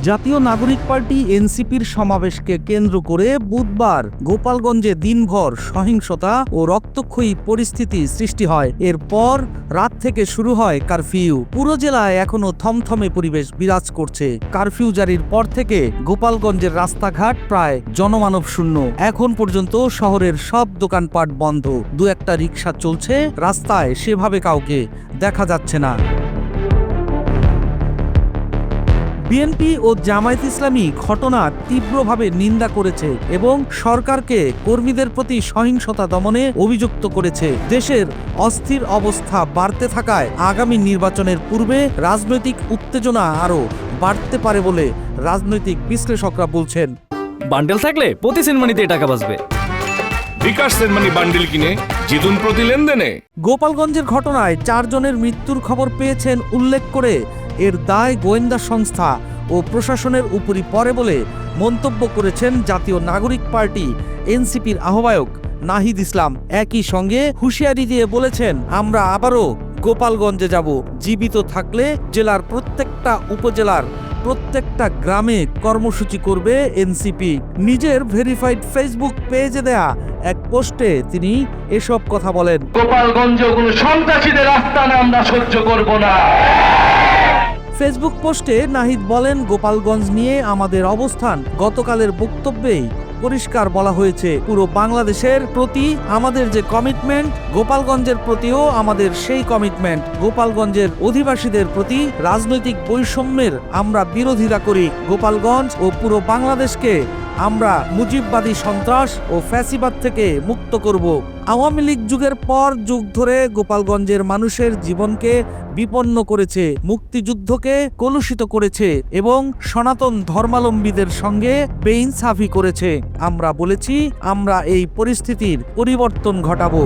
জাতীয় নাগরিক পার্টি এনসিপির সমাবেশকে কেন্দ্র করে বুধবার গোপালগঞ্জে দিনভর সহিংসতা ও রক্তক্ষয়ী পরিস্থিতি সৃষ্টি হয়। এরপর রাত থেকে শুরু হয় কারফিউ। পুরো জেলায় এখনো থমথমে পরিবেশ বিরাজ করছে। কারফিউ জারির পর থেকে গোপালগঞ্জের রাস্তাঘাট প্রায় জনমানব শূন্য। এখন পর্যন্ত শহরের সব দোকানপাট বন্ধ। দু একটা রিকশা চলছে, রাস্তায় সেভাবে কাউকে দেখা যাচ্ছে না। বিএনপি ও জামায়াত ইসলামী ঘটনা তীব্রভাবে নিন্দা করেছে এবং সরকারকে কর্মীদের প্রতি সহিংসতা দমনে অভিযুক্ত করেছে। দেশের অস্থির অবস্থা বাড়তে থাকায় আগামী নির্বাচনের পূর্বে রাজনৈতিক উত্তেজনা আরও বাড়তে পারে বলে রাজনৈতিক বিশ্লেষকরা বলছেন। বান্ডেল থাকলে প্রতি সেনমানিতে টাকা বাঁচবে। বিকাশ সেনমানি বান্ডেল কিনে জিতুন প্রতি লেনদেনে। গোপালগঞ্জের ঘটনায় 4 জনের মৃত্যুর খবর পেয়েছেন উল্লেখ করে এর দায় গোয়েন্দা সংস্থা ও প্রশাসনের উপরই পড়ে বলে মন্তব্য করেছেন জাতীয় নাগরিক পার্টি এনসিপির আহ্বায়ক নাহিদ ইসলাম। একই সঙ্গে হুঁশিয়ারি দিয়ে বলেছেন, আমরা আবারও গোপালগঞ্জে যাব। জীবিত থাকলে জেলার প্রত্যেকটা উপজেলার প্রত্যেকটা গ্রামে কর্মসূচি করবে এনসিপি। নিজের ভেরিফাইড ফেসবুক পেজে দেয়া এক পোস্টে তিনি এসব কথা বলেন। গোপালগঞ্জে কোনো সন্ত্রাসীদের আস্তানা আমরা সহ্য করব না। ফেসবুক পোস্টে নাহিদ বলেন, গোপালগঞ্জ নিয়ে আমাদের অবস্থান গতকালের বক্তব্যেই পরিষ্কার বলা হয়েছে। পুরো বাংলাদেশের প্রতি আমাদের যে কমিটমেন্ট, গোপালগঞ্জের প্রতিও আমাদের সেই কমিটমেন্ট। গোপালগঞ্জের অধিবাসীদের প্রতি রাজনৈতিক বৈষম্যের আমরা বিরোধিতা করি। গোপালগঞ্জ ও পুরো বাংলাদেশকে আমরা মুজিববাদী সন্ত্রাস ও ফ্যাসিবাদ থেকে মুক্ত করব। আওয়ামী লীগ যুগের পর যুগ ধরে গোপালগঞ্জের মানুষের জীবনকে বিপন্ন করেছে, মুক্তিযুদ্ধকে কলুষিত করেছে এবং সনাতন ধর্মাবলম্বীদের সঙ্গে বেইনসাফি করেছে। আমরা বলেছি, আমরা এই পরিস্থিতির পরিবর্তন ঘটাবো।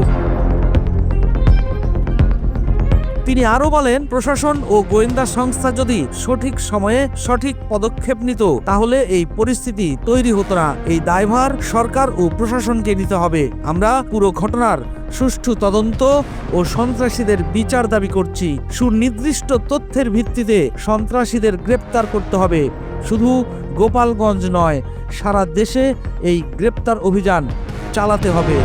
তিনি আরো বলেন, প্রশাসন ও গোয়েন্দা সংস্থা যদি সঠিক সময়ে সঠিক পদক্ষেপ নিত তাহলে এই পরিস্থিতি তৈরি হতো না। এই দায়ভার সরকার ও প্রশাসনকে নিতে হবে। আমরা পুরো ঘটনার সুষ্ঠু তদন্ত ও সন্ত্রাসীদের বিচার দাবি করছি। সুনির্দিষ্ট তথ্যের ভিত্তিতে সন্ত্রাসীদের গ্রেপ্তার করতে হবে। শুধু গোপালগঞ্জ নয়, সারা দেশে এই গ্রেপ্তার অভিযান চালাতে হবে।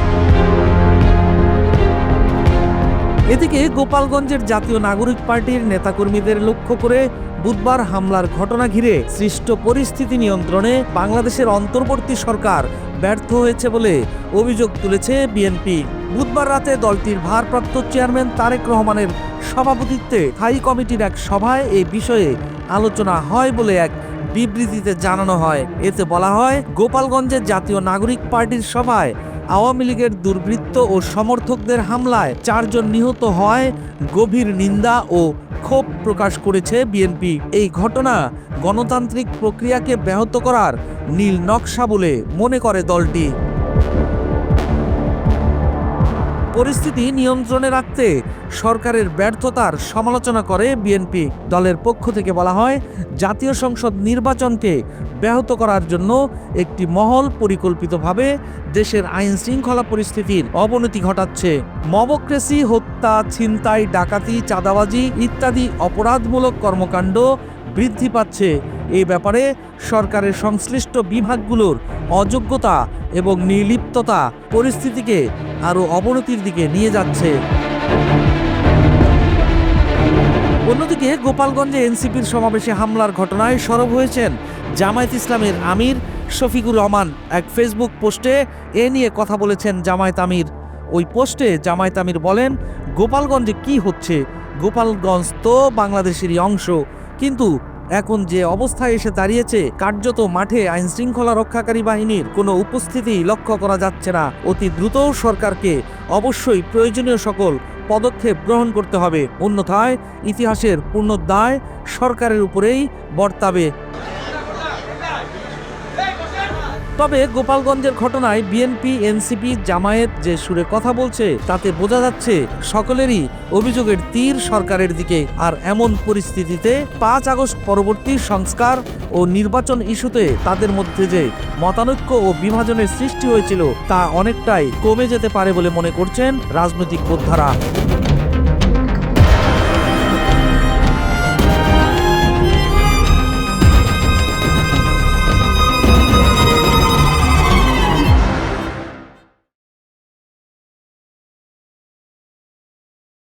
এদিকে গোপালগঞ্জের জাতীয় নাগরিক পার্টির নেতাকর্মীদের লক্ষ্য করে বুধবার হামলার ঘটনা ঘিরে সৃষ্ট পরিস্থিতি নিয়ন্ত্রণে বাংলাদেশের অন্তর্বর্তী সরকার ব্যর্থ হয়েছে বলে অভিযোগ তুলেছে বিএনপি। বুধবার রাতে দলটির ভারপ্রাপ্ত চেয়ারম্যান তারেক রহমানের সভাপতিত্বে স্থায়ী কমিটির এক সভায় এই বিষয়ে আলোচনা হয় বলে এক বিবৃতিতে জানানো হয়। এতে বলা হয়, গোপালগঞ্জের জাতীয় নাগরিক পার্টির সভায় আওয়ামী লীগের দুর্বৃত্ত ও সমর্থকদের হামলায় 4 জন নিহত হয় গভীর নিন্দা ও ক্ষোভ প্রকাশ করেছে বিএনপি। এই ঘটনা গণতান্ত্রিক প্রক্রিয়াকে ব্যাহত করার নীল নকশা বলে মনে করে দলটি। পরিস্থিতি নিয়ন্ত্রণে রাখতে সরকারের ব্যর্থতার সমালোচনা করে বিএনপি। দলের পক্ষ থেকে বলা হয়, জাতীয় সংসদ নির্বাচনকে ব্যাহত করার জন্য একটি মহল পরিকল্পিতভাবে দেশের আইন শৃঙ্খলা পরিস্থিতির অবনতি ঘটাচ্ছে। মবক্রেসি, হত্যা, ছিনতাই, ডাকাতি, চাঁদাবাজি ইত্যাদি অপরাধমূলক কর্মকাণ্ড বৃদ্ধি পাচ্ছে। এই ব্যাপারে সরকারের সংশ্লিষ্ট বিভাগগুলোর অযোগ্যতা এবং নির্লিপ্ততা পরিস্থিতিকে আরও অবনতির দিকে নিয়ে যাচ্ছে। অন্যদিকে গোপালগঞ্জে এনসিপির সমাবেশে হামলার ঘটনায় সরব হয়েছেন জামায়াত ইসলামের আমির শফিকুর রহমান। এক ফেসবুক পোস্টে এ নিয়ে কথা বলেছেন জামায়াত আমির। ওই পোস্টে জামায়াত আমির বলেন, গোপালগঞ্জে কি হচ্ছে? গোপালগঞ্জ তো বাংলাদেশেরই অংশ, কিন্তু এখন যে অবস্থায় এসে দাঁড়িয়েছে, কার্যত মাঠে আইন শৃঙ্খলা রক্ষাকারী বাহিনীর কোনো উপস্থিতি লক্ষ্য করা যাচ্ছে না। অতি দ্রুত সরকারকে অবশ্যই প্রয়োজনীয় সকল পদক্ষেপ গ্রহণ করতে হবে, অন্যথায় ইতিহাসের পূর্ণ দায় সরকারের উপরেই বর্তাবে। তবে গোপালগঞ্জের ঘটনায় বিএনপি, এনসিপি, জামায়াত যে সুরে কথা বলছে তাতে বোঝা যাচ্ছে সকলেরই অভিযোগের তীর সরকারের দিকে। আর এমন পরিস্থিতিতে 5 আগস্ট পরবর্তী সংস্কার ও নির্বাচন ইস্যুতে তাদের মধ্যে যে মতানৈক্য ও বিভাজনের সৃষ্টি হয়েছিল তা অনেকটাই কমে যেতে পারে বলে মনে করছেন রাজনৈতিক বোদ্ধারা।